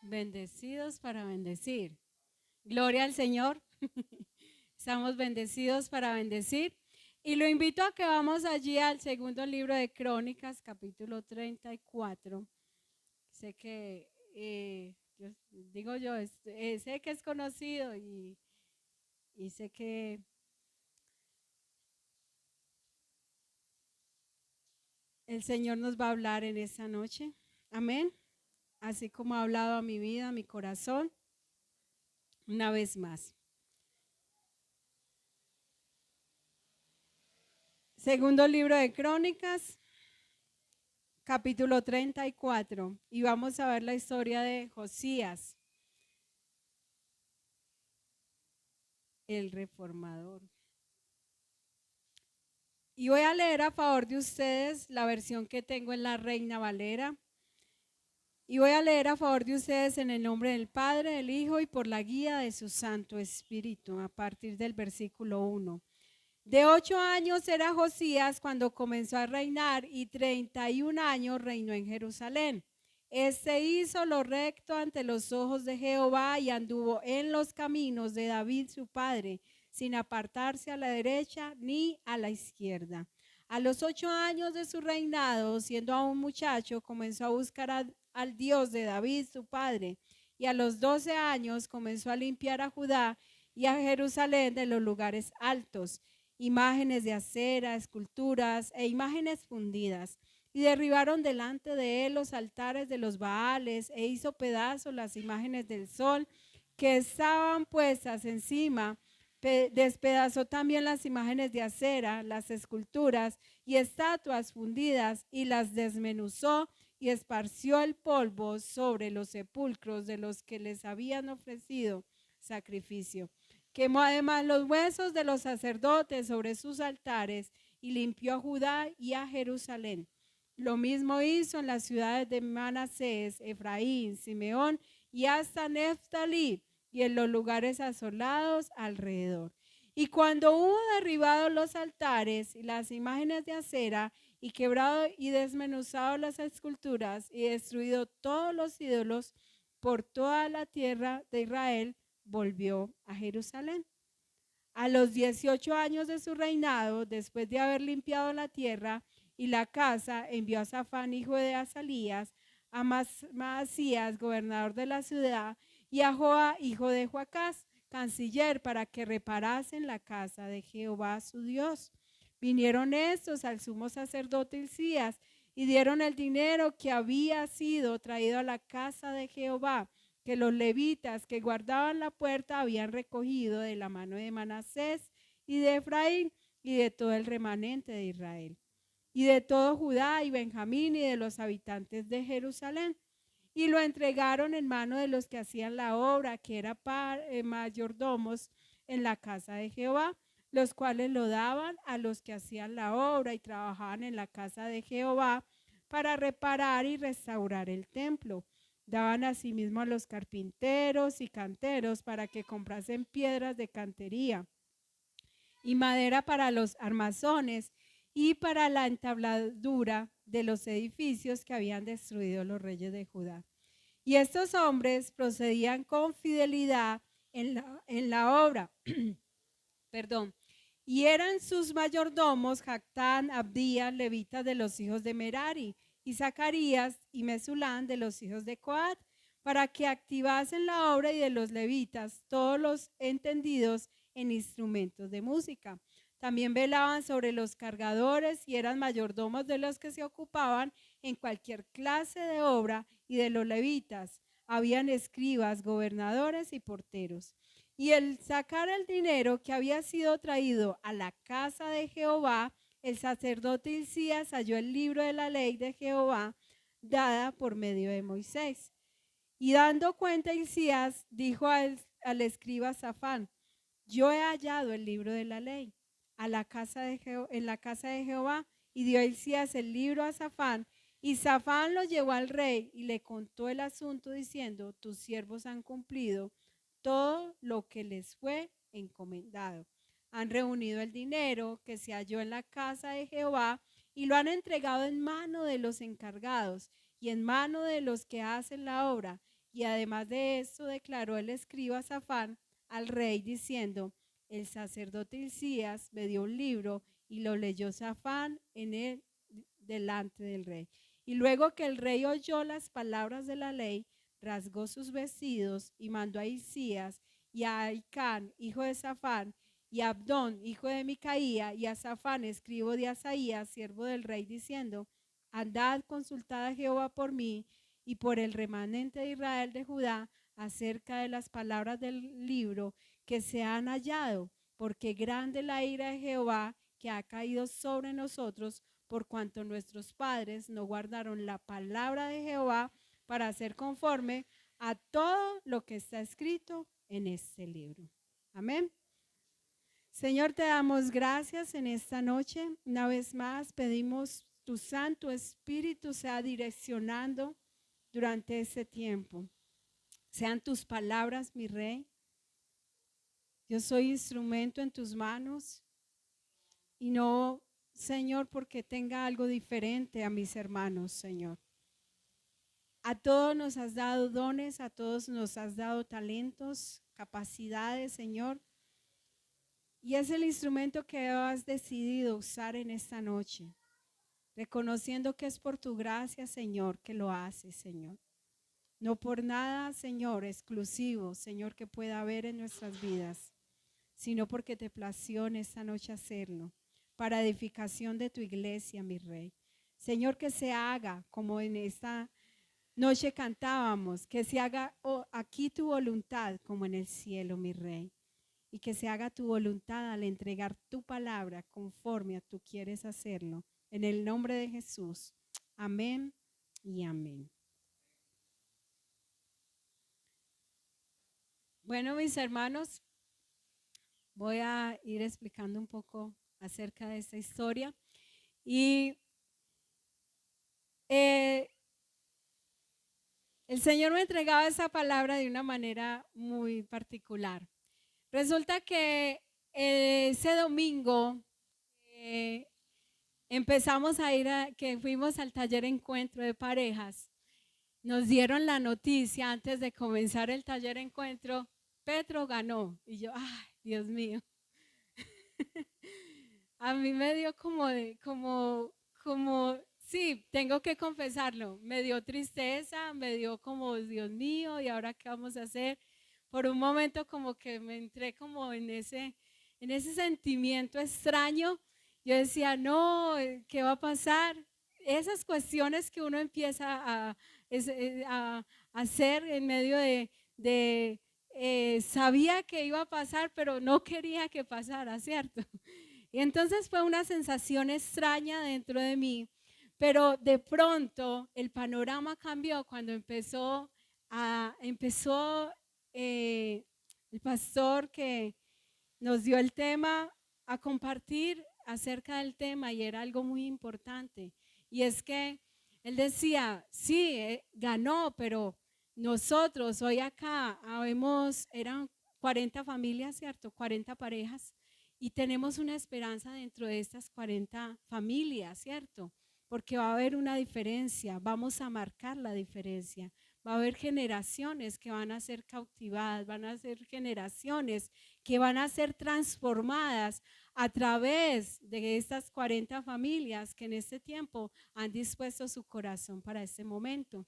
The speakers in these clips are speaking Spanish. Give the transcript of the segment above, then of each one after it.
Bendecidos para bendecir. Gloria al Señor. Estamos bendecidos para bendecir. Y lo invito a que vamos allí al segundo libro de Crónicas, capítulo 34. Sé que, sé que es conocido y sé que el Señor nos va a hablar en esta noche. Amén. Así como ha hablado a mi vida, a mi corazón, una vez más. Segundo libro de Crónicas, capítulo 34. Y vamos a ver la historia de Josías, el reformador. Y voy a leer a favor de ustedes la versión que tengo en la Reina Valera. Y voy a leer a favor de ustedes en el nombre del Padre, del Hijo y por la guía de su Santo Espíritu, a partir del versículo 1. De 8 años era Josías cuando comenzó a reinar y 31 años reinó en Jerusalén. Este hizo lo recto ante los ojos de Jehová y anduvo en los caminos de David su padre, sin apartarse a la derecha ni a la izquierda. A los 8 años de su reinado, siendo aún muchacho, comenzó a buscar al Dios de David su padre, y a los 12 años comenzó a limpiar a Judá y a Jerusalén de los lugares altos, imágenes de acera, esculturas e imágenes fundidas, y derribaron delante de él los altares de los Baales, e hizo pedazos las imágenes del sol que estaban puestas encima. Despedazó también las imágenes de acera, las esculturas y estatuas fundidas, y las desmenuzó y esparció el polvo sobre los sepulcros de los que les habían ofrecido sacrificio. Quemó además los huesos de los sacerdotes sobre sus altares y limpió a Judá y a Jerusalén. Lo mismo hizo en las ciudades de Manasés, Efraín, Simeón y hasta Neftalí, y en los lugares asolados alrededor. Y cuando hubo derribado los altares y las imágenes de acera, y quebrado y desmenuzado las esculturas, y destruido todos los ídolos por toda la tierra de Israel, volvió a Jerusalén. A los 18 años de su reinado, después de haber limpiado la tierra y la casa, envió a Safán, hijo de Azalías, a Maasías, gobernador de la ciudad, y a Joa, hijo de Joacás, canciller, para que reparasen la casa de Jehová su Dios. Vinieron estos al sumo sacerdote Hilcías y dieron el dinero que había sido traído a la casa de Jehová, que los levitas que guardaban la puerta habían recogido de la mano de Manasés y de Efraín y de todo el remanente de Israel, y de todo Judá y Benjamín y de los habitantes de Jerusalén. Y lo entregaron en mano de los que hacían la obra, que eran mayordomos en la casa de Jehová, los cuales lo daban a los que hacían la obra y trabajaban en la casa de Jehová para reparar y restaurar el templo. Daban asimismo a los carpinteros y canteros para que comprasen piedras de cantería y madera para los armazones y para la entabladura de los edificios que habían destruido los reyes de Judá. Y estos hombres procedían con fidelidad en la obra. Perdón. Y eran sus mayordomos Jactán, Abdías, levitas de los hijos de Merari, y Zacarías y Mesulán de los hijos de Coat, para que activasen la obra, y de los levitas todos los entendidos en instrumentos de música. También velaban sobre los cargadores y eran mayordomos de los que se ocupaban en cualquier clase de obra, y de los levitas habían escribas, gobernadores y porteros. Y el sacar el dinero que había sido traído a la casa de Jehová, el sacerdote Hilcías halló el libro de la ley de Jehová dada por medio de Moisés. Y dando cuenta Hilcías, dijo al escriba Safán: yo he hallado el libro de la ley en la casa de Jehová. Y dio Hilcías el libro a Safán, y Safán lo llevó al rey y le contó el asunto diciendo: tus siervos han cumplido todo lo que les fue encomendado. Han reunido el dinero que se halló en la casa de Jehová y lo han entregado en mano de los encargados y en mano de los que hacen la obra, Y además de eso declaró el escriba Safán al rey diciendo: el sacerdote Hilcías me dio un libro y lo leyó Safán en él delante del rey. Y luego que el rey oyó las palabras de la ley, rasgó sus vestidos y mandó a Hilcías y a Aicán, hijo de Safán, y a Abdón, hijo de Micaía, y a Safán, escribo de Asaías, siervo del rey, diciendo: andad, consultad a Jehová por mí y por el remanente de Israel de Judá acerca de las palabras del libro que se han hallado, porque grande la ira de Jehová que ha caído sobre nosotros, por cuanto nuestros padres no guardaron la palabra de Jehová para hacer conforme a todo lo que está escrito en este libro. Amén. Señor, te damos gracias en esta noche. Una vez más pedimos tu Santo Espíritu sea direccionando durante este tiempo. Sean tus palabras, mi Rey. Yo soy instrumento en tus manos y no, Señor, porque tenga algo diferente a mis hermanos, Señor. A todos nos has dado dones, a todos nos has dado talentos, capacidades, Señor. Y es el instrumento que has decidido usar en esta noche, reconociendo que es por tu gracia, Señor, que lo haces, Señor. No por nada, Señor, exclusivo, Señor, que pueda haber en nuestras vidas, sino porque te plació en esta noche hacerlo, para edificación de tu iglesia, mi Rey. Señor, que se haga como en esta noche cantábamos, que se haga aquí tu voluntad como en el cielo, mi Rey. Y que se haga tu voluntad al entregar tu palabra conforme a tú quieres hacerlo. En el nombre de Jesús. Amén y amén. Bueno, mis hermanos, voy a ir explicando un poco acerca de esta historia. Y el Señor me entregaba esa palabra de una manera muy particular. Resulta que ese domingo empezamos a ir, que fuimos al taller encuentro de parejas. Nos dieron la noticia antes de comenzar el taller encuentro, Petro ganó. Y yo, ay, Dios mío. A mí me dio sí, tengo que confesarlo, me dio tristeza, me dio como, Dios mío, ¿y ahora qué vamos a hacer? Por un momento como que me entré como en ese sentimiento extraño. Yo decía, no, ¿qué va a pasar? Esas cuestiones que uno empieza a hacer en medio sabía que iba a pasar, pero no quería que pasara, ¿cierto? Y entonces fue una sensación extraña dentro de mí, pero de pronto el panorama cambió cuando empezó el pastor que nos dio el tema a compartir acerca del tema, y era algo muy importante. Y es que él decía, sí, ganó, pero nosotros hoy acá eran 40 familias, ¿cierto? 40 parejas, y tenemos una esperanza dentro de estas 40 familias, ¿cierto? Porque va a haber una diferencia, vamos a marcar la diferencia. Va a haber generaciones que van a ser cautivadas, van a ser generaciones que van a ser transformadas a través de estas 40 familias que en este tiempo han dispuesto su corazón para este momento.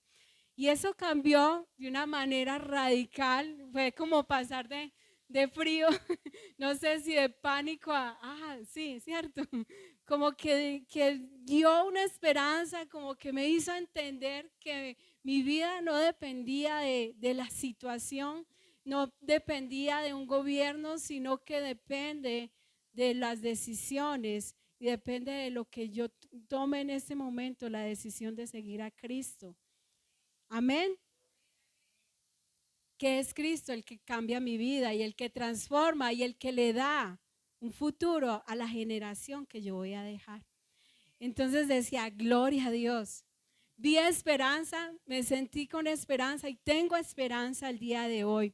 Y eso cambió de una manera radical, fue como pasar de frío, no sé si de pánico sí, cierto, como que dio una esperanza, como que me hizo entender que mi vida no dependía de la situación, no dependía de un gobierno, sino que depende de las decisiones y depende de lo que yo tome en este momento, la decisión de seguir a Cristo. Amén. Que es Cristo el que cambia mi vida y el que transforma y el que le da un futuro a la generación que yo voy a dejar. Entonces decía, gloria a Dios. Vi esperanza, me sentí con esperanza y tengo esperanza el día de hoy.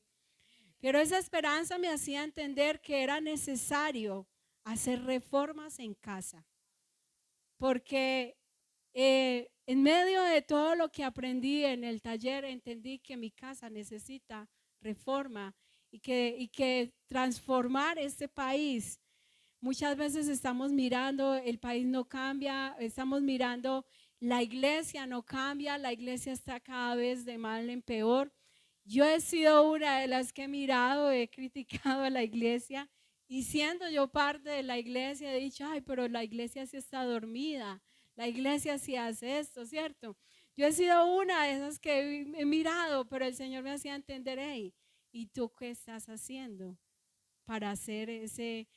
Pero esa esperanza me hacía entender que era necesario hacer reformas en casa. Porque En medio de todo lo que aprendí en el taller, entendí que mi casa necesita reforma y que transformar este país. Muchas veces estamos mirando, el país no cambia, estamos mirando, la iglesia no cambia, la iglesia está cada vez de mal en peor. Yo he sido una de las que he mirado, he criticado a la iglesia y siendo yo parte de la iglesia he dicho, ay, pero la iglesia sí está dormida, la iglesia sí hace esto, ¿cierto? Yo he sido una de esas que he mirado, pero el Señor me hacía entender, hey, ¿y tú qué estás haciendo para hacer ese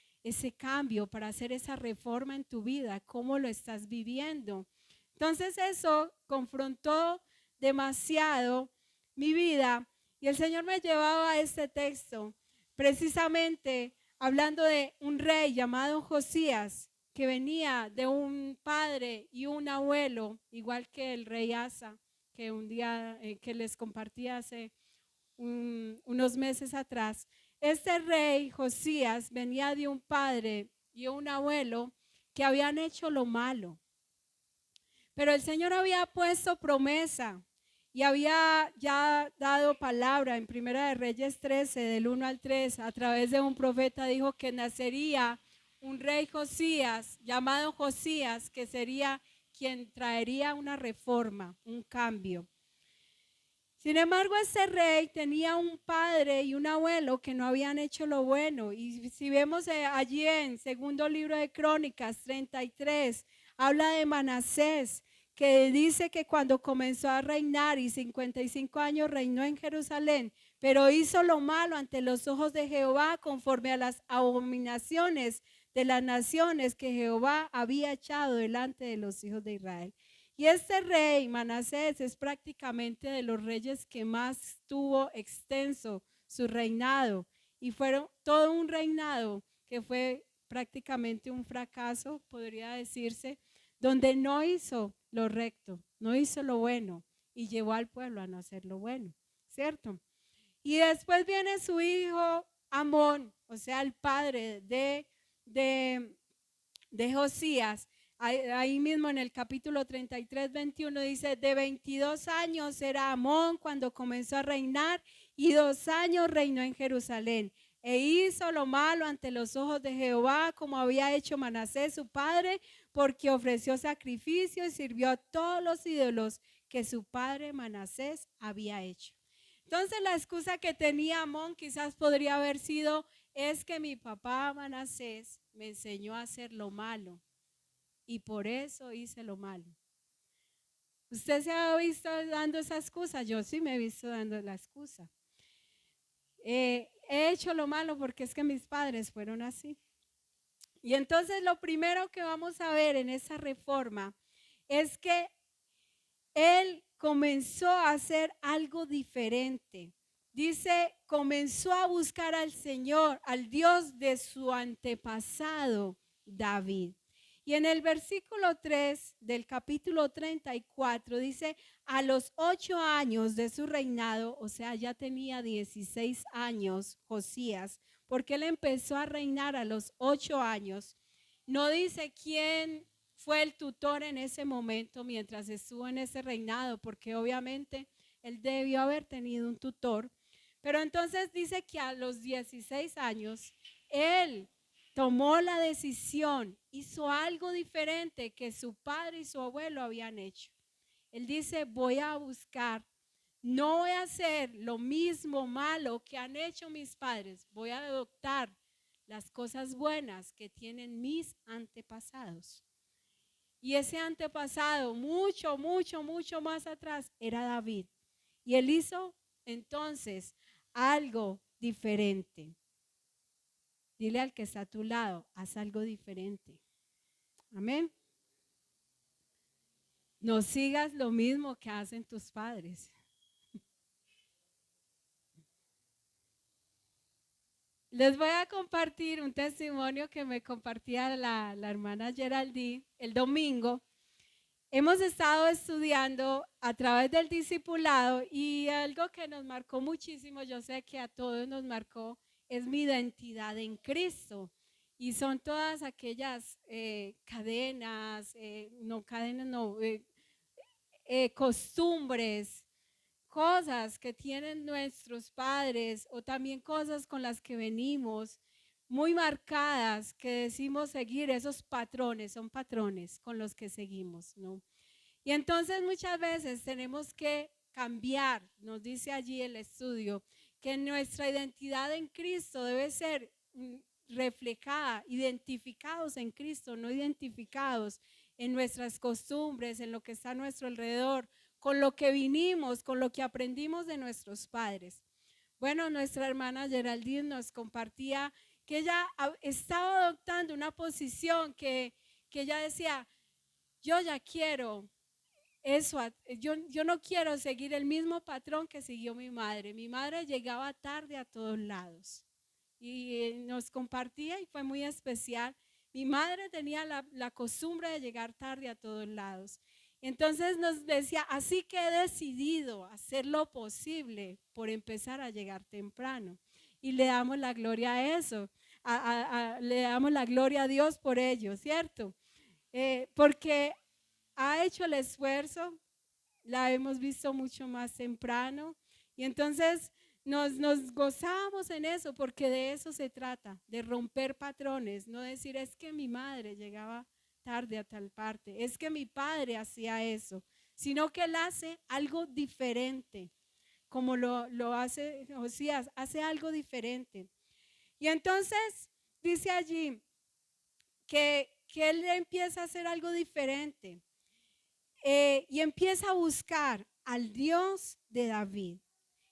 cambio, para hacer esa reforma en tu vida? ¿Cómo lo estás viviendo? Entonces eso confrontó demasiado mi vida y el Señor me llevaba a este texto, precisamente hablando de un rey llamado Josías, que venía de un padre y un abuelo, igual que el rey Asa, que un día que les compartí hace unos meses atrás. Este rey Josías venía de un padre y un abuelo que habían hecho lo malo, pero el Señor había puesto promesa y había ya dado palabra en Primera de Reyes 13, del 1 al 3, a través de un profeta dijo que nacería un rey Josías, llamado Josías, que sería quien traería una reforma, un cambio. Sin embargo, este rey tenía un padre y un abuelo que no habían hecho lo bueno. Y si vemos allí en segundo libro de Crónicas 33, habla de Manasés, que dice que cuando comenzó a reinar y 55 años reinó en Jerusalén, pero hizo lo malo ante los ojos de Jehová conforme a las abominaciones de las naciones que Jehová había echado delante de los hijos de Israel. Y este rey, Manasés, es prácticamente de los reyes que más tuvo extenso su reinado. Y fueron todo un reinado que fue prácticamente un fracaso, podría decirse, donde no hizo lo recto, no hizo lo bueno y llevó al pueblo a no hacer lo bueno, ¿cierto? Y después viene su hijo Amón, o sea, el padre de Josías. Ahí mismo en el capítulo 33, 21 dice, de 22 años era Amón cuando comenzó a reinar y 2 años reinó en Jerusalén. E hizo lo malo ante los ojos de Jehová, como había hecho Manasés su padre, porque ofreció sacrificio y sirvió a todos los ídolos que su padre Manasés había hecho. Entonces la excusa que tenía Amón quizás podría haber sido, es que mi papá Manasés me enseñó a hacer lo malo y por eso hice lo malo. ¿Usted se ha visto dando esa excusa? Yo sí me he visto dando la excusa. He hecho lo malo porque es que mis padres fueron así. Y entonces lo primero que vamos a ver en esa reforma es que él comenzó a hacer algo diferente. Dice, comenzó a buscar al Señor, al Dios de su antepasado David. Y en el versículo 3 del capítulo 34 dice, a los 8 años de su reinado, o sea, ya tenía 16 años Josías, porque él empezó a reinar a los 8 años. No dice quién fue el tutor en ese momento mientras estuvo en ese reinado, porque obviamente él debió haber tenido un tutor. Pero entonces dice que a los 16 años él tomó la decisión, hizo algo diferente que su padre y su abuelo habían hecho. Él dice, voy a buscar, no voy a hacer lo mismo malo que han hecho mis padres, voy a adoptar las cosas buenas que tienen mis antepasados. Y ese antepasado, mucho, mucho, mucho más atrás, era David. Y él hizo entonces algo diferente. Dile al que está a tu lado, haz algo diferente. Amén. No sigas lo mismo que hacen tus padres. Les voy a compartir un testimonio que me compartía la hermana Geraldine el domingo. Hemos estado estudiando a través del discipulado y algo que nos marcó muchísimo, yo sé que a todos nos marcó, es mi identidad en Cristo. Y son todas aquellas cadenas, no cadenas, no, costumbres, cosas que tienen nuestros padres o también cosas con las que venimos muy marcadas, que decimos seguir esos patrones, son patrones con los que seguimos, ¿no? Y entonces muchas veces tenemos que cambiar, nos dice allí el estudio, que nuestra identidad en Cristo debe ser reflejada, identificados en Cristo, no identificados en nuestras costumbres, en lo que está a nuestro alrededor, con lo que vinimos, con lo que aprendimos de nuestros padres. Bueno, nuestra hermana Geraldine nos compartía que ella estaba adoptando una posición que ella decía, yo ya quiero eso, yo no quiero seguir el mismo patrón que siguió mi madre. Mi madre llegaba tarde a todos lados y nos compartía y fue muy especial. Mi madre tenía la costumbre de llegar tarde a todos lados. Entonces nos decía, así que he decidido hacer lo posible por empezar a llegar temprano. Y le damos la gloria a eso, le damos la gloria a Dios por ello, ¿cierto? Porque ha hecho el esfuerzo, la hemos visto mucho más temprano y entonces nos gozamos en eso porque de eso se trata, de romper patrones, no decir es que mi madre llegaba tarde a tal parte, es que mi padre hacía eso, sino que él hace algo diferente, como lo hace Josías, hace algo diferente. Y entonces dice allí que él empieza a hacer algo diferente. Y empieza a buscar al Dios de David.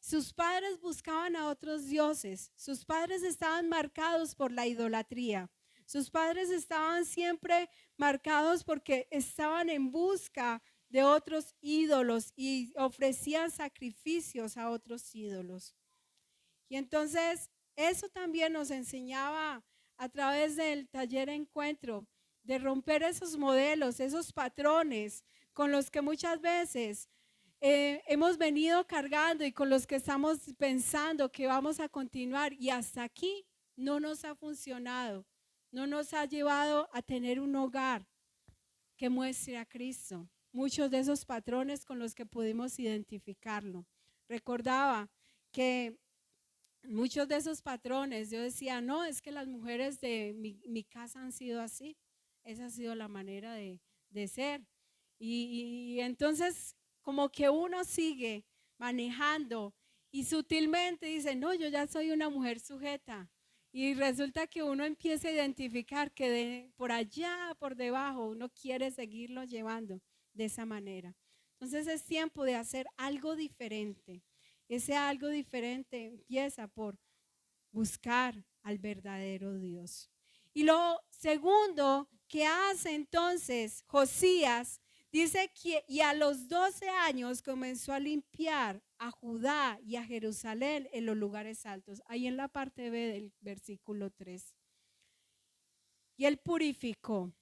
Sus padres buscaban a otros dioses. Sus padres estaban marcados por la idolatría. Sus padres estaban siempre marcados porque estaban en busca de otros ídolos y ofrecían sacrificios a otros ídolos. Y entonces eso también nos enseñaba a través del taller Encuentro, de romper esos modelos, esos patrones con los que muchas veces hemos venido cargando y con los que estamos pensando que vamos a continuar y hasta aquí no nos ha funcionado, no nos ha llevado a tener un hogar que muestre a Cristo. Muchos de esos patrones con los que pudimos identificarlo. Recordaba que muchos de esos patrones, yo decía, no, es que las mujeres de mi casa han sido así, esa ha sido la manera de ser. Y entonces como que uno sigue manejando y sutilmente dice, no, yo ya soy una mujer sujeta. Y resulta que uno empieza a identificar que por allá, por debajo, uno quiere seguirlo llevando de esa manera. Entonces es tiempo de hacer algo diferente. Ese algo diferente empieza por buscar al verdadero Dios. Y lo segundo que hace entonces Josías, dice que y a los 12 años comenzó a limpiar a Judá y a Jerusalén en los lugares altos, ahí en la parte B del versículo 3. Y él purificó.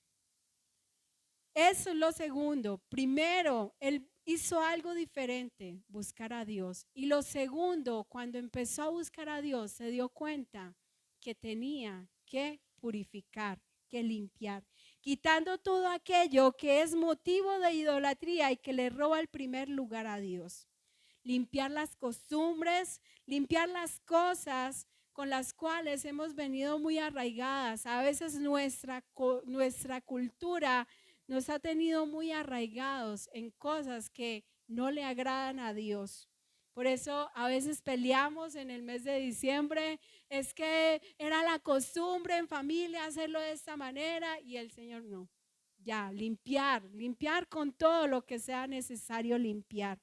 Eso es lo segundo. Primero, él hizo algo diferente, buscar a Dios. Y lo segundo, cuando empezó a buscar a Dios, se dio cuenta que tenía que purificar, que limpiar, quitando todo aquello que es motivo de idolatría y que le roba el primer lugar a Dios. Limpiar las costumbres, limpiar las cosas con las cuales hemos venido muy arraigadas. A veces nuestra cultura nos ha tenido muy arraigados en cosas que no le agradan a Dios. Por eso a veces peleamos en el mes de diciembre, es que era la costumbre en familia hacerlo de esta manera y el Señor no. Ya, limpiar con todo lo que sea necesario limpiar.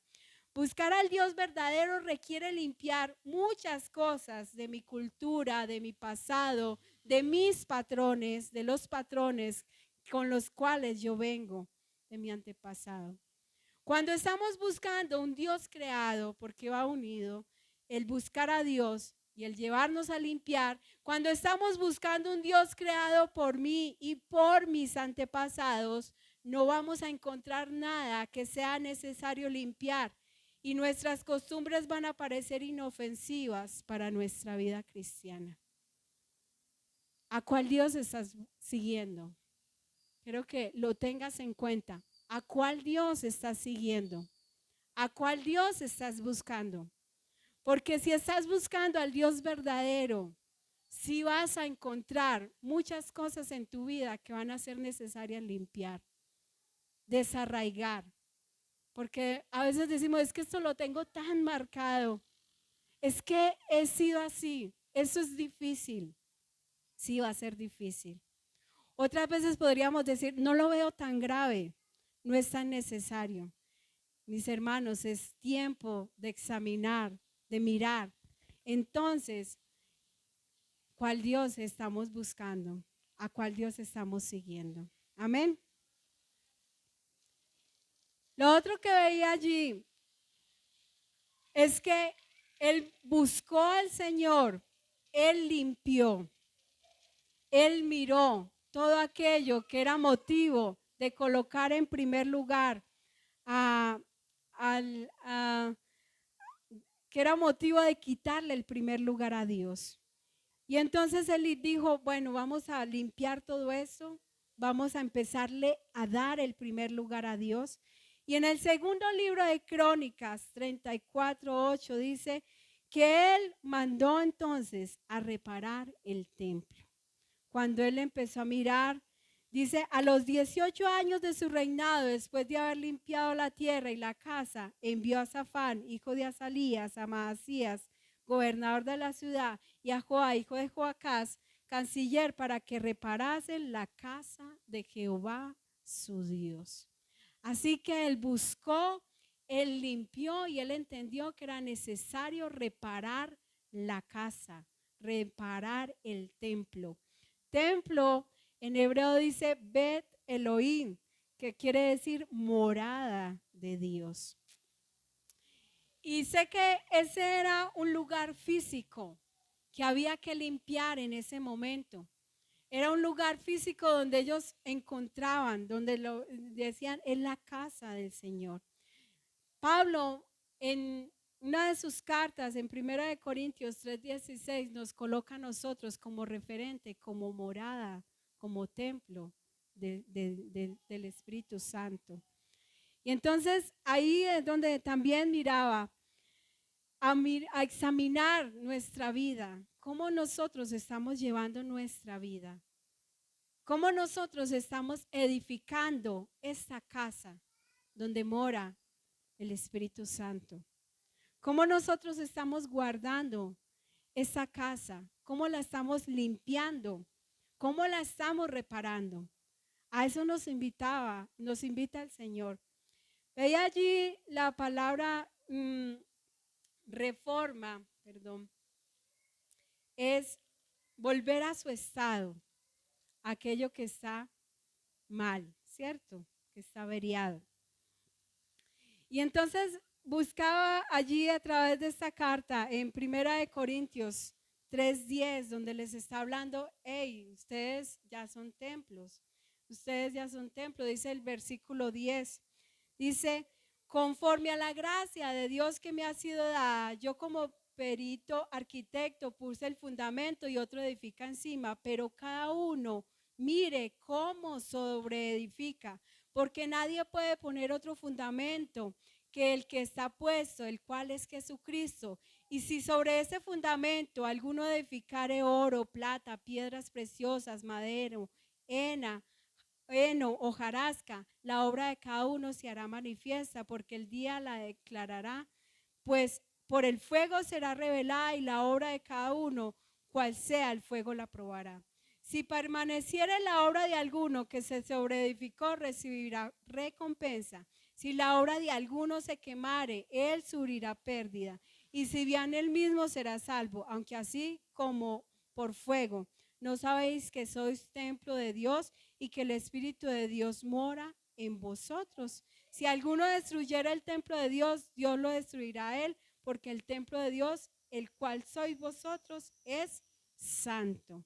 Buscar al Dios verdadero requiere limpiar muchas cosas de mi cultura, de mi pasado, de mis patrones, de los patrones con los cuales yo vengo de mi antepasado. Cuando estamos buscando un Dios creado, porque va unido, el buscar a Dios y el llevarnos a limpiar, cuando estamos buscando un Dios creado por mí y por mis antepasados, no vamos a encontrar nada que sea necesario limpiar y nuestras costumbres van a parecer inofensivas para nuestra vida cristiana. ¿A cuál Dios estás siguiendo? Quiero que lo tengas en cuenta. ¿A cuál Dios estás siguiendo? ¿A cuál Dios estás buscando? Porque si estás buscando al Dios verdadero, sí vas a encontrar muchas cosas en tu vida que van a ser necesarias limpiar, desarraigar. Porque a veces decimos, es que esto lo tengo tan marcado, es que he sido así, eso es difícil. Sí, va a ser difícil. Otras veces podríamos decir, no lo veo tan grave, no es tan necesario. Mis hermanos, es tiempo de examinar, de mirar. Entonces, ¿cuál Dios estamos buscando? ¿A cuál Dios estamos siguiendo? Amén. Lo otro que veía allí es que él buscó al Señor, él limpió, él miró todo aquello que era motivo de colocar en primer lugar a, que era motivo de quitarle el primer lugar a Dios. Y entonces él dijo, bueno, vamos a limpiar todo eso, vamos a empezarle a dar el primer lugar a Dios. Y en el segundo libro de Crónicas 34:8 dice que él mandó entonces a reparar el templo. Cuando él empezó a mirar, dice, a los 18 años de su reinado, después de haber limpiado la tierra y la casa, envió a Safán, hijo de Azalías, a Maasías, gobernador de la ciudad, y a Joá, hijo de Joacás, canciller, para que reparasen la casa de Jehová su Dios. Así que él buscó, él limpió y él entendió que era necesario reparar la casa, reparar el templo. Templo en hebreo dice Bet Elohim, que quiere decir morada de Dios. Y sé que ese era un lugar físico que había que limpiar en ese momento. Era un lugar físico donde ellos encontraban, donde lo decían, es la casa del Señor. Pablo, en una de sus cartas, en 1 Corintios 3:16, nos coloca a nosotros como referente, como morada, como templo del Espíritu Santo. Y entonces ahí es donde también miraba a examinar nuestra vida, cómo nosotros estamos llevando nuestra vida, cómo nosotros estamos edificando esta casa donde mora el Espíritu Santo, cómo nosotros estamos guardando esa casa, cómo la estamos limpiando, cómo la estamos reparando. A eso nos invita el Señor. Veía allí la palabra reforma, es volver a su estado, aquello que está mal, ¿cierto? Que está averiado. Y entonces buscaba allí a través de esta carta en 1 Corintios 3:10, donde les está hablando, hey, ustedes ya son templos, dice el versículo 10, dice, conforme a la gracia de Dios que me ha sido dada, yo como perito arquitecto puse el fundamento y otro edifica encima, pero cada uno mire cómo sobreedifica, porque nadie puede poner otro fundamento que el que está puesto, el cual es Jesucristo. Y si sobre ese fundamento alguno edificare oro, plata, piedras preciosas, madero, heno, hojarasca, la obra de cada uno se hará manifiesta, porque el día la declarará, pues por el fuego será revelada y la obra de cada uno, cual sea el fuego la probará. Si permaneciere la obra de alguno que se sobreedificó, recibirá recompensa. Si la obra de alguno se quemare, él sufrirá pérdida. Y si bien él mismo será salvo, aunque así como por fuego. ¿No sabéis que sois templo de Dios y que el Espíritu de Dios mora en vosotros? Si alguno destruyera el templo de Dios, Dios lo destruirá a él, porque el templo de Dios, el cual sois vosotros, es santo.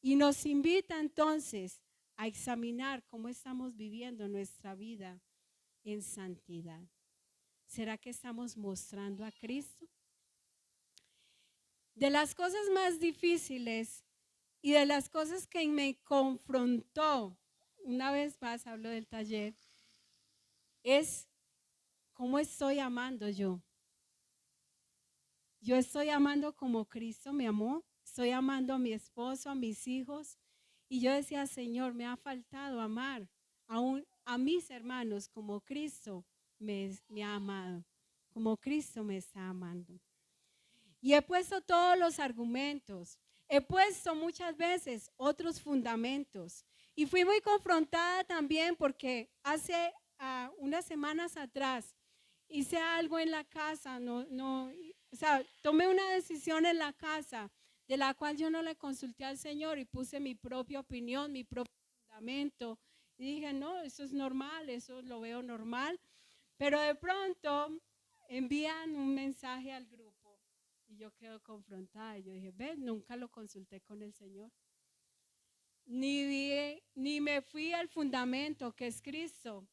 Y nos invita entonces a examinar cómo estamos viviendo nuestra vida en santidad. ¿Será que estamos mostrando a Cristo? De las cosas más difíciles y de las cosas que me confrontó, una vez más hablo del taller, es cómo estoy amando yo. Yo estoy amando como Cristo me amó, estoy amando a mi esposo, a mis hijos. Y yo decía, Señor, me ha faltado amar a mis hermanos como Cristo me ha amado, como Cristo me está amando. Y he puesto todos los argumentos, he puesto muchas veces otros fundamentos. Y fui muy confrontada también porque hace unas semanas atrás hice algo en la casa, o sea, tomé una decisión en la casa de la cual yo no le consulté al Señor y puse mi propia opinión, mi propio fundamento. Y dije, no, eso es normal, eso lo veo normal. Pero de pronto envían un mensaje al grupo y yo quedo confrontada. Y yo dije, ves, nunca lo consulté con el Señor. Ni me fui al fundamento que es Cristo,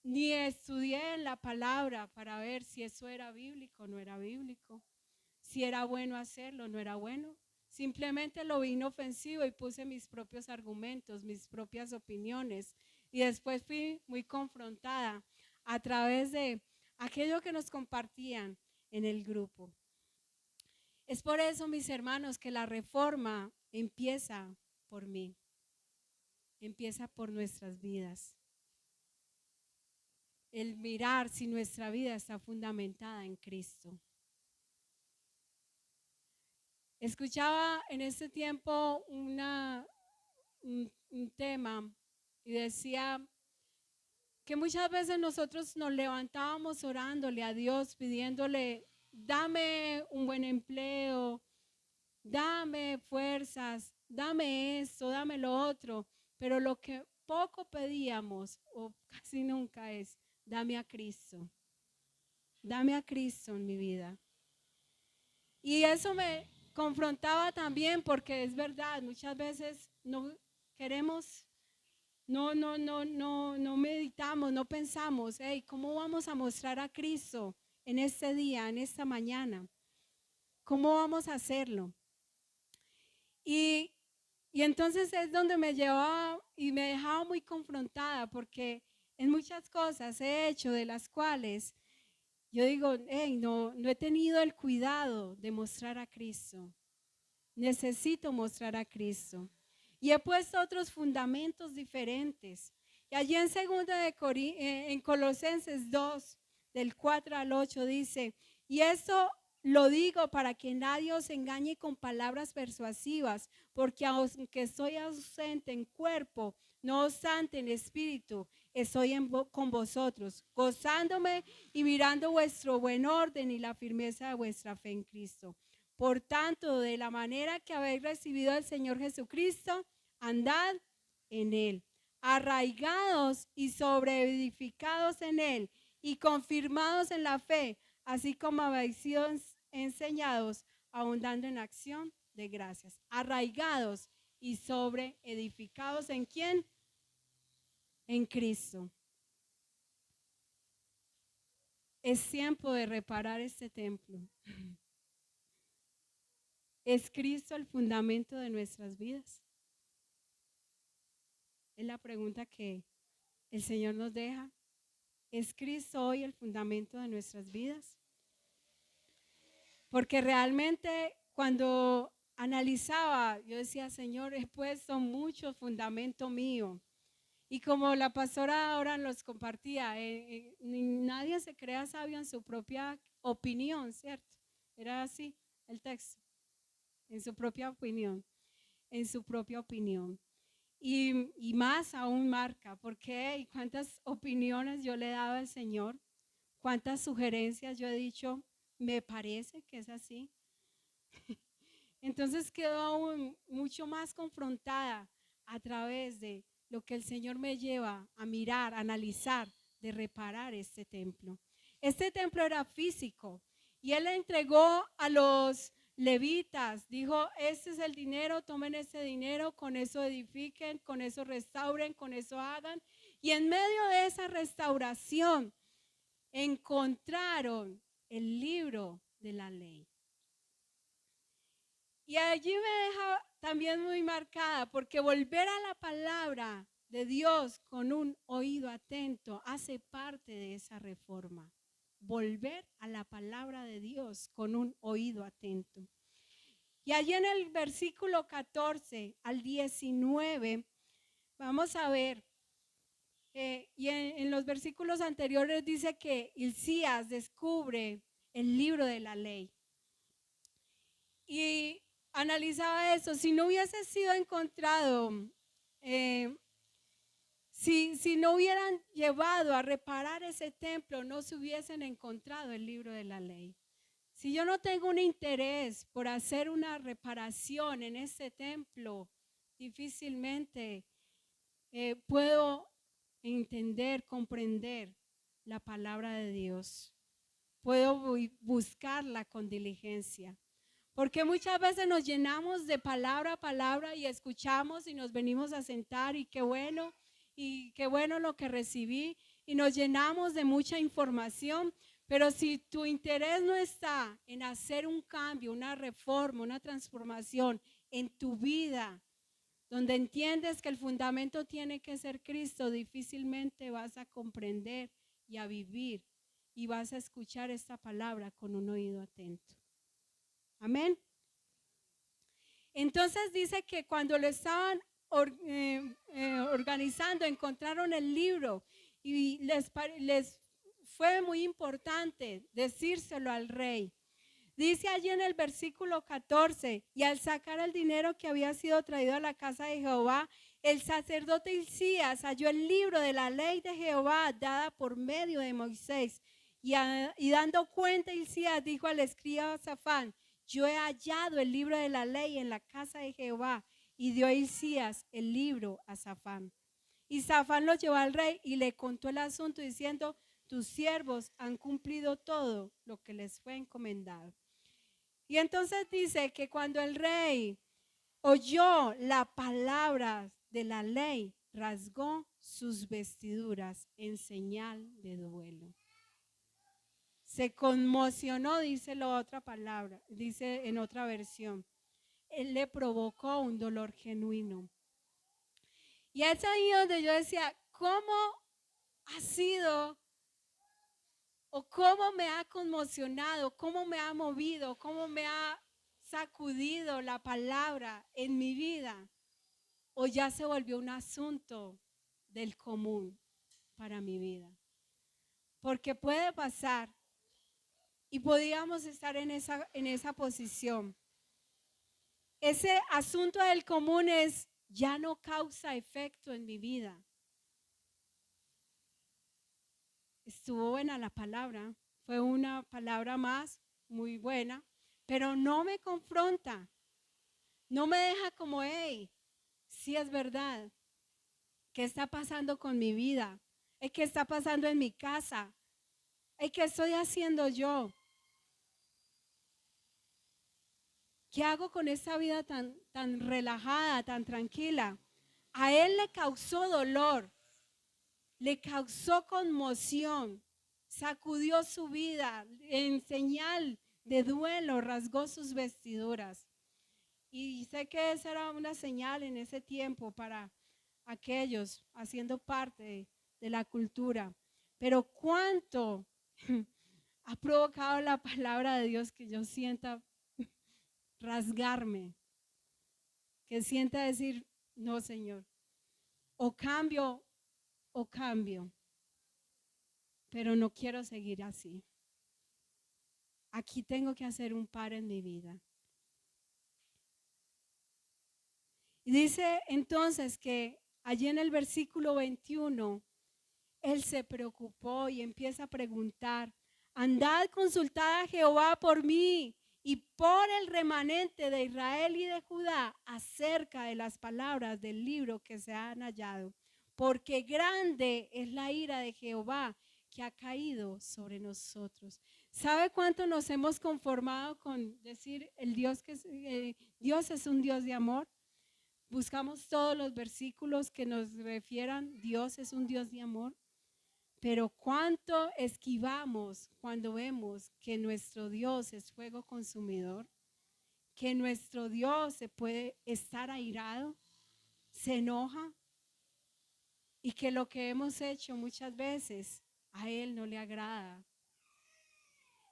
ni estudié en la palabra para ver si eso era bíblico o no era bíblico, si era bueno hacerlo o no era bueno. Simplemente lo vi inofensivo y puse mis propios argumentos, mis propias opiniones. Y después fui muy confrontada a través de aquello que nos compartían en el grupo. Es por eso, mis hermanos, que la reforma empieza por mí, empieza por nuestras vidas. El mirar si nuestra vida está fundamentada en Cristo. Escuchaba en este tiempo un tema y decía que muchas veces nosotros nos levantábamos orándole a Dios, pidiéndole, dame un buen empleo, dame fuerzas, dame esto, dame lo otro, pero lo que poco pedíamos o casi nunca es, dame a Cristo en mi vida. Y eso me confrontaba también porque es verdad, muchas veces no queremos, no meditamos, no pensamos, hey, ¿cómo vamos a mostrar a Cristo en este día, en esta mañana? ¿Cómo vamos a hacerlo? Y entonces es donde me llevaba y me dejaba muy confrontada porque en muchas cosas he hecho de las cuales yo digo, hey, no he tenido el cuidado de mostrar a Cristo. Necesito mostrar a Cristo. Y he puesto otros fundamentos diferentes. Y allí en Colosenses 2, del 4 al 8 dice, y esto lo digo para que nadie os engañe con palabras persuasivas, porque aunque estoy ausente en cuerpo, no obstante en espíritu, estoy con vosotros, gozándome y mirando vuestro buen orden y la firmeza de vuestra fe en Cristo. Por tanto, de la manera que habéis recibido al Señor Jesucristo, andad en Él, arraigados y sobreedificados en Él y confirmados en la fe, así como habéis sido enseñados, abundando en acción de gracias. Arraigados y sobreedificados ¿en quién? En Cristo. Es tiempo de reparar este templo. ¿Es Cristo el fundamento de nuestras vidas? Es la pregunta que el Señor nos deja. ¿Es Cristo hoy el fundamento de nuestras vidas? Porque realmente cuando analizaba, yo decía, Señor, he puesto mucho fundamento mío. Y como la pastora ahora nos compartía, nadie se crea sabio en su propia opinión, ¿cierto? Era así el texto, en su propia opinión, en su propia opinión. Y más aún marca, porque ¿y cuántas opiniones yo le he dado al Señor? ¿Cuántas sugerencias yo he dicho? Me parece que es así. Entonces quedo aún mucho más confrontada a través de lo que el Señor me lleva a mirar, a analizar, de reparar este templo. Este templo era físico y Él le entregó a los levitas, dijo, este es el dinero, tomen ese dinero, con eso edifiquen, con eso restauren, con eso hagan. Y en medio de esa restauración encontraron el libro de la ley. Y allí me deja también muy marcada, porque volver a la palabra de Dios con un oído atento hace parte de esa reforma. Volver a la palabra de Dios con un oído atento. Y allí en el versículo 14 al 19, vamos a ver, y en los versículos anteriores dice que Hilcías descubre el libro de la ley. Y analizaba eso, si no hubiese sido encontrado, si no hubieran llevado a reparar ese templo, no se hubiesen encontrado el libro de la ley. Si yo no tengo un interés por hacer una reparación en este templo, difícilmente puedo entender, comprender la palabra de Dios. Puedo buscarla con diligencia. Porque muchas veces nos llenamos de palabra a palabra y escuchamos y nos venimos a sentar y qué bueno lo que recibí, y nos llenamos de mucha información. Pero si tu interés no está en hacer un cambio, una reforma, una transformación en tu vida, donde entiendes que el fundamento tiene que ser Cristo, difícilmente vas a comprender y a vivir y vas a escuchar esta palabra con un oído atento. Amén. Entonces dice que cuando lo estaban organizando, encontraron el libro y les fue muy importante decírselo al rey. Dice allí en el versículo 14, y al sacar el dinero que había sido traído a la casa de Jehová, el sacerdote Hilcías halló el libro de la ley de Jehová dada por medio de Moisés. Y dando cuenta, Hilcías dijo al escriba Safán: yo he hallado el libro de la ley en la casa de Jehová. Y dio Hilcías el libro a Safán. Y Safán lo llevó al rey y le contó el asunto diciendo: tus siervos han cumplido todo lo que les fue encomendado. Y entonces dice que cuando el rey oyó la palabra de la ley, rasgó sus vestiduras en señal de duelo. Se conmocionó, dice la otra palabra, dice en otra versión. Él le provocó un dolor genuino. Y es ahí donde yo decía, ¿cómo ha sido o cómo me ha conmocionado, cómo me ha movido, cómo me ha sacudido la palabra en mi vida? ¿O ya se volvió un asunto del común para mi vida? Porque puede pasar y podíamos estar en esa posición. Ese asunto del común ya no causa efecto en mi vida. Estuvo buena la palabra, fue una palabra más muy buena, pero no me confronta, no me deja como, hey, sí es verdad. ¿Qué está pasando con mi vida? ¿Qué está pasando en mi casa? ¿Qué estoy haciendo yo? ¿Qué hago con esta vida tan relajada, tan tranquila? A él le causó dolor, le causó conmoción, sacudió su vida en señal de duelo, rasgó sus vestiduras. Y sé que esa era una señal en ese tiempo para aquellos haciendo parte de la cultura. Pero cuánto ha provocado la palabra de Dios que yo sienta rasgarme, que sienta decir, no, Señor, o cambio, pero no quiero seguir así. Aquí tengo que hacer un par en mi vida. Y dice entonces que allí en el versículo 21, él se preocupó y empieza a preguntar: andad, consultad a Jehová por mí y por el remanente de Israel y de Judá acerca de las palabras del libro que se han hallado, porque grande es la ira de Jehová que ha caído sobre nosotros. ¿Sabe cuánto nos hemos conformado con decir Dios es un Dios de amor? Buscamos todos los versículos que nos refieran Dios es un Dios de amor. Pero cuánto esquivamos cuando vemos que nuestro Dios es fuego consumidor, que nuestro Dios se puede estar airado, se enoja. y que lo que hemos hecho muchas veces a Él no le agrada.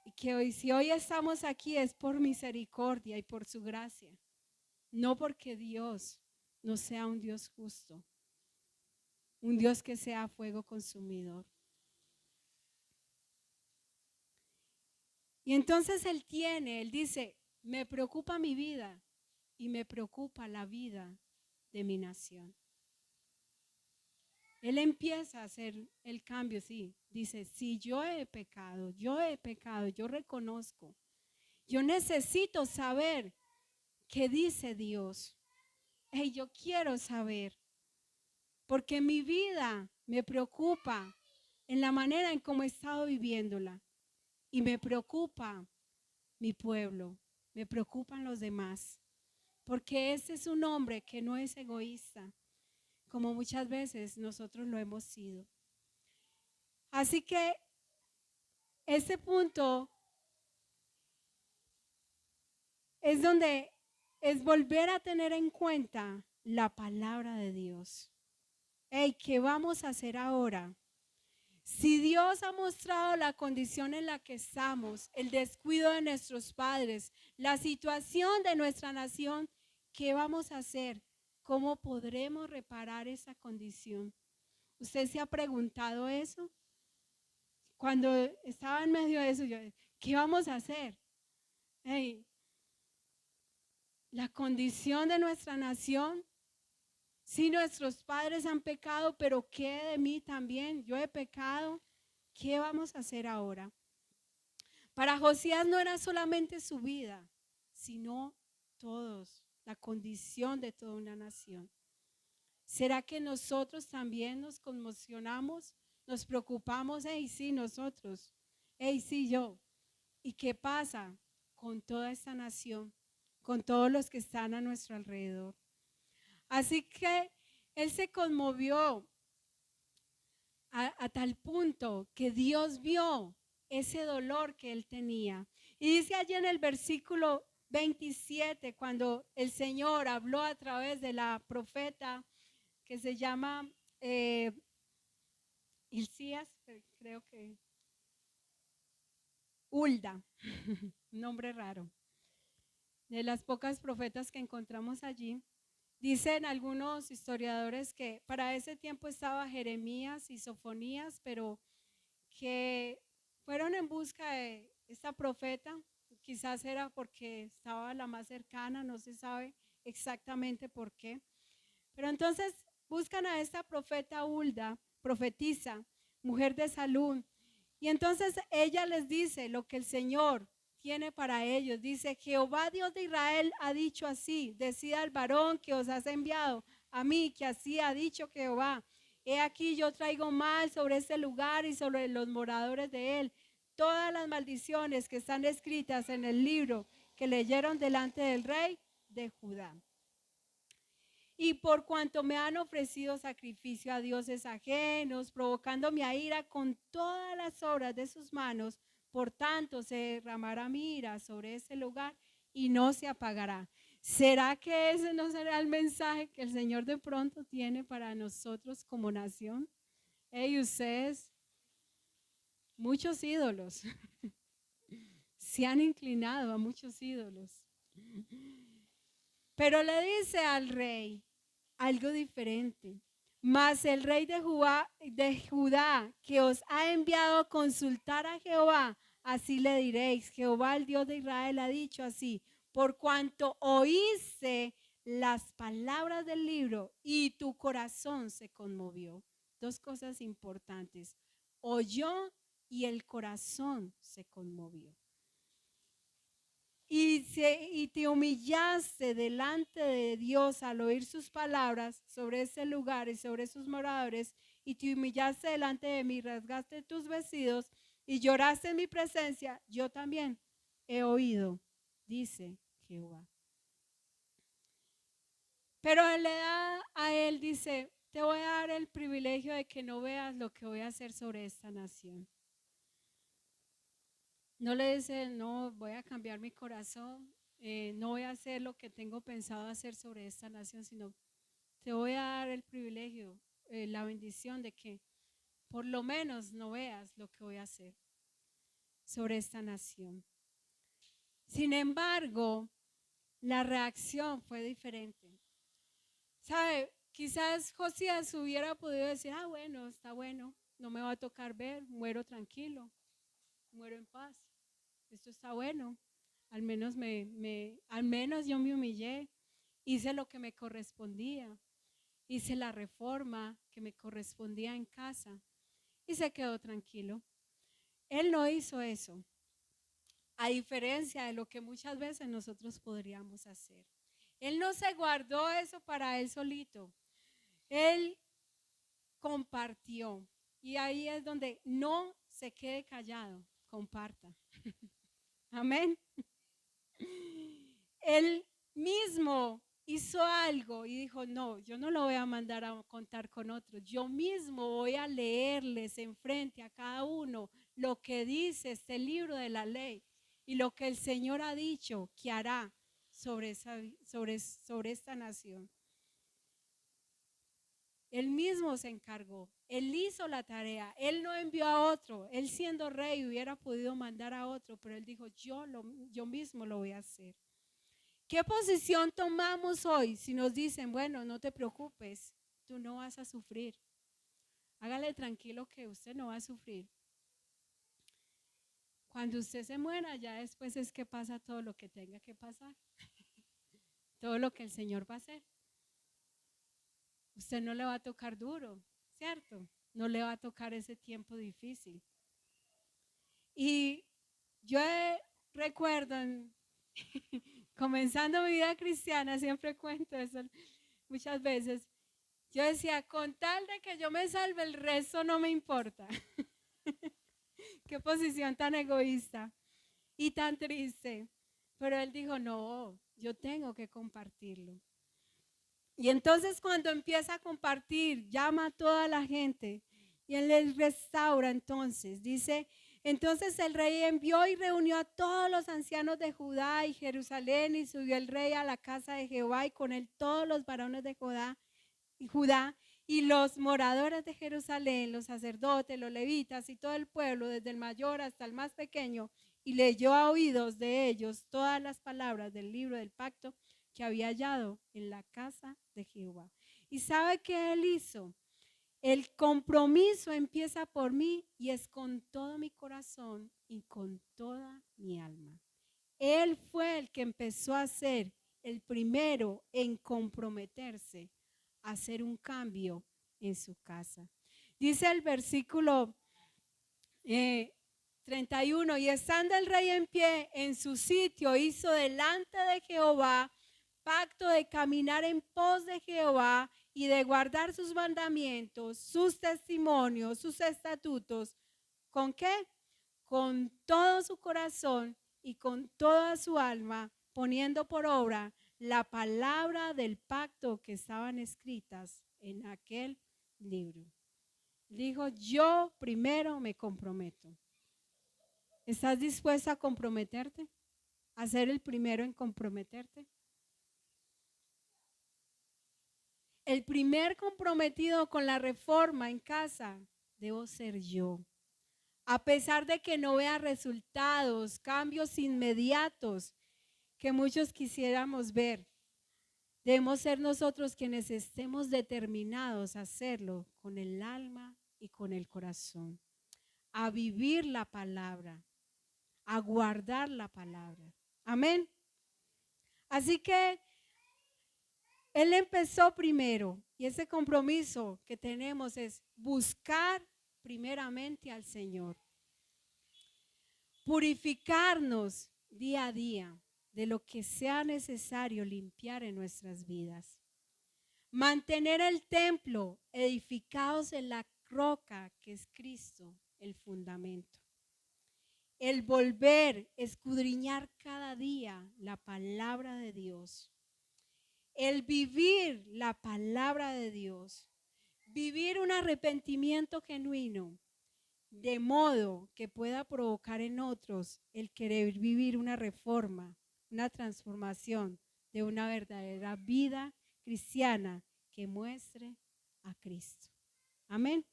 Y que hoy, si hoy estamos aquí, es por misericordia y por su gracia, no porque Dios no sea un Dios justo, un Dios que sea fuego consumidor. Y entonces Él dice, me preocupa mi vida y me preocupa la vida de mi nación. Él empieza a hacer el cambio, sí. Dice, si yo he pecado, yo reconozco. Yo necesito saber qué dice Dios. Hey, yo quiero saber, porque mi vida me preocupa en la manera en cómo he estado viviéndola. Y me preocupa mi pueblo, me preocupan los demás. Porque ese es un hombre que no es egoísta, como muchas veces nosotros lo hemos sido. Así que este punto es donde es volver a tener en cuenta la palabra de Dios. Hey, ¿qué vamos a hacer ahora? Si Dios ha mostrado la condición en la que estamos, el descuido de nuestros padres, la situación de nuestra nación, ¿qué vamos a hacer? ¿Cómo podremos reparar esa condición? ¿Usted se ha preguntado eso? Cuando estaba en medio de eso, yo, ¿qué vamos a hacer? Hey, la condición de nuestra nación, si nuestros padres han pecado, pero ¿qué de mí también? Yo he pecado, ¿qué vamos a hacer ahora? Para Josías no era solamente su vida, sino todos, la condición de toda una nación. ¿Será que nosotros también nos conmocionamos, nos preocupamos? Hey, sí, nosotros. Hey, sí, yo. ¿Y qué pasa con toda esta nación, con todos los que están a nuestro alrededor? Así que él se conmovió a tal punto que Dios vio ese dolor que él tenía. Y dice allí en el versículo 27, cuando el Señor habló a través de la profeta que se llama Hilcías, creo que Hulda, nombre raro, de las pocas profetas que encontramos allí. Dicen algunos historiadores que para ese tiempo estaba Jeremías y Sofonías, pero que fueron en busca de esta profeta, quizás era porque estaba la más cercana, no se sabe exactamente por qué. Pero entonces buscan a esta profeta Hulda, profetisa, mujer de salud, y entonces ella les dice lo que el Señor tiene para ellos. Dice, Jehová Dios de Israel ha dicho así, decida al varón que os has enviado a mí, que así ha dicho Jehová. He aquí yo traigo mal sobre este lugar y sobre los moradores de él. Todas las maldiciones que están escritas en el libro que leyeron delante del rey de Judá. Y por cuanto me han ofrecido sacrificio a dioses ajenos, provocando mi ira con todas las obras de sus manos, por tanto se derramará mi ira sobre ese lugar y no se apagará. ¿Será que ese no será el mensaje que el Señor de pronto tiene para nosotros como nación? Hey, ustedes, muchos ídolos, se han inclinado a muchos ídolos. Pero le dice al rey algo diferente. Mas el rey de Judá, que os ha enviado a consultar a Jehová, así le diréis, Jehová el Dios de Israel ha dicho así, por cuanto oíste las palabras del libro y tu corazón se conmovió. Dos cosas importantes, oyó y el corazón se conmovió. Y te humillaste delante de Dios al oír sus palabras sobre ese lugar y sobre sus moradores, y te humillaste delante de mí, rasgaste tus vestidos y lloraste en mi presencia, yo también he oído, dice Jehová. Pero él le da a él, dice, te voy a dar el privilegio de que no veas lo que voy a hacer sobre esta nación. No le dice, no, voy a cambiar mi corazón, no voy a hacer lo que tengo pensado hacer sobre esta nación, sino te voy a dar el privilegio. la bendición de que por lo menos no veas lo que voy a hacer sobre esta nación. Sin embargo, la reacción fue diferente. ¿Sabe? Quizás Josías hubiera podido decir, bueno, está bueno, no me va a tocar ver, muero tranquilo, muero en paz, esto está bueno, al menos yo me humillé, hice lo que me correspondía, hice la reforma que me correspondía en casa y se quedó tranquilo. Él no hizo eso, a diferencia de lo que muchas veces nosotros podríamos hacer. Él no se guardó eso para él solito. Él compartió. Y ahí es donde no se quede callado, comparta. Amén. Él mismo hizo algo y dijo, no, yo no lo voy a mandar a contar con otros. Yo mismo voy a leerles enfrente a cada uno lo que dice este libro de la ley y lo que el Señor ha dicho que hará sobre esta nación. Él mismo se encargó, él hizo la tarea, él no envió a otro, él siendo rey hubiera podido mandar a otro, pero él dijo, yo mismo lo voy a hacer. ¿Qué posición tomamos hoy si nos dicen, bueno, no te preocupes, tú no vas a sufrir? Hágale tranquilo que usted no va a sufrir. Cuando usted se muera, ya después es que pasa todo lo que tenga que pasar, todo lo que el Señor va a hacer. Usted no le va a tocar duro, ¿cierto? No le va a tocar ese tiempo difícil. Y yo recuerdo, comenzando mi vida cristiana, siempre cuento eso muchas veces, yo decía, con tal de que yo me salve, el resto no me importa. Qué posición tan egoísta y tan triste. Pero él dijo, no, yo tengo que compartirlo. Y entonces cuando empieza a compartir, llama a toda la gente y él les restaura. Entonces dice, entonces el rey envió y reunió a todos los ancianos de Judá y Jerusalén, y subió el rey a la casa de Jehová y con él todos los varones de Judá y los moradores de Jerusalén, los sacerdotes, los levitas y todo el pueblo, desde el mayor hasta el más pequeño, y leyó a oídos de ellos todas las palabras del libro del pacto que había hallado en la casa de Jehová. ¿Y sabe qué él hizo? El compromiso empieza por mí y es con todo mi corazón y con toda mi alma. Él fue el que empezó a ser el primero en comprometerse a hacer un cambio en su casa. Dice el versículo 31, y estando el rey en pie en su sitio, hizo delante de Jehová pacto de caminar en pos de Jehová y de guardar sus mandamientos, sus testimonios, sus estatutos. ¿Con qué? Con todo su corazón y con toda su alma, poniendo por obra la palabra del pacto que estaban escritas en aquel libro. Dijo, yo primero me comprometo. ¿Estás dispuesta a comprometerte? ¿A ser el primero en comprometerte? El primer comprometido con la reforma en casa debo ser yo. A pesar de que no vea resultados, cambios inmediatos que muchos quisiéramos ver, debemos ser nosotros quienes estemos determinados a hacerlo con el alma y con el corazón, a vivir la palabra, a guardar la palabra. Amén. Así que él empezó primero y ese compromiso que tenemos es buscar primeramente al Señor, purificarnos día a día de lo que sea necesario limpiar en nuestras vidas, mantener el templo edificados en la roca que es Cristo, el fundamento. El volver, escudriñar cada día la palabra de Dios. El vivir la palabra de Dios. Vivir un arrepentimiento genuino, de modo que pueda provocar en otros el querer vivir una reforma, una transformación de una verdadera vida cristiana que muestre a Cristo. Amén.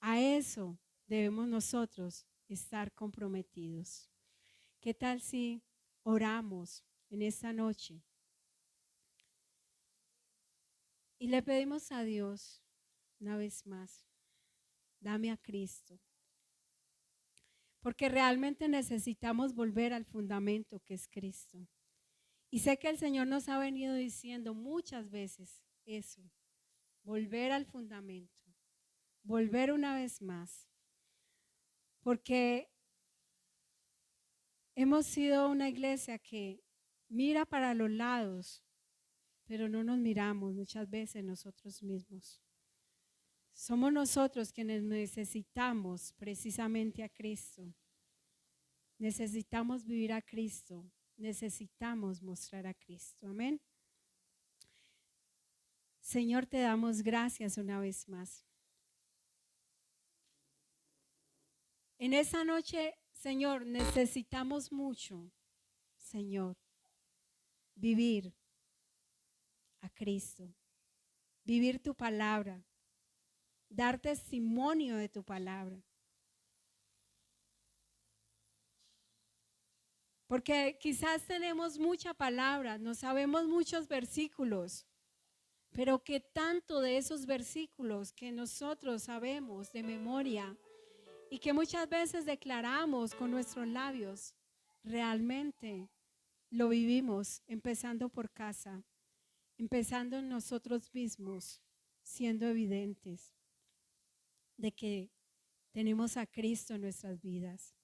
A eso debemos nosotros estar comprometidos. ¿Qué tal si oramos en esta noche y le pedimos a Dios una vez más, dame a Cristo? Porque realmente necesitamos volver al fundamento que es Cristo. Y sé que el Señor nos ha venido diciendo muchas veces eso, volver al fundamento, volver una vez más. Porque hemos sido una iglesia que mira para los lados, pero no nos miramos muchas veces nosotros mismos. Somos nosotros quienes necesitamos precisamente a Cristo. Necesitamos vivir a Cristo. Necesitamos mostrar a Cristo. Amén. Señor, te damos gracias una vez más. En esa noche, Señor, necesitamos mucho, Señor, vivir a Cristo, vivir tu palabra, dar testimonio de tu palabra. Porque quizás tenemos mucha palabra, no sabemos muchos versículos, pero que tanto de esos versículos que nosotros sabemos de memoria y que muchas veces declaramos con nuestros labios, realmente lo vivimos empezando por casa, empezando en nosotros mismos, siendo evidentes de que tenemos a Cristo en nuestras vidas,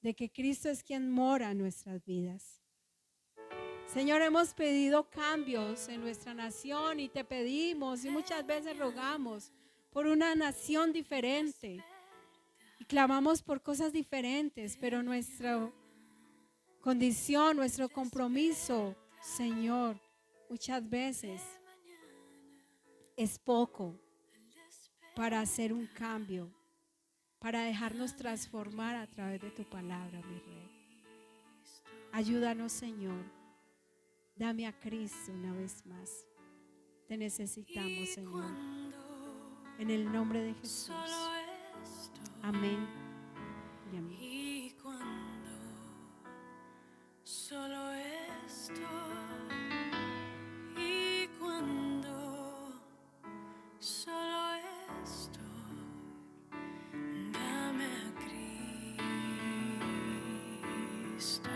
de que Cristo es quien mora en nuestras vidas. Señor, hemos pedido cambios en nuestra nación y te pedimos y muchas veces rogamos por una nación diferente y clamamos por cosas diferentes, pero nuestra condición, nuestro compromiso, Señor, muchas veces es poco para hacer un cambio, para dejarnos transformar a través de tu palabra, mi Rey. Ayúdanos, Señor. Dame a Cristo una vez más. Te necesitamos, Señor. En el nombre de Jesús. Amén y amén. Y cuando solo estoy, y cuando solo estoy, dame a Cristo.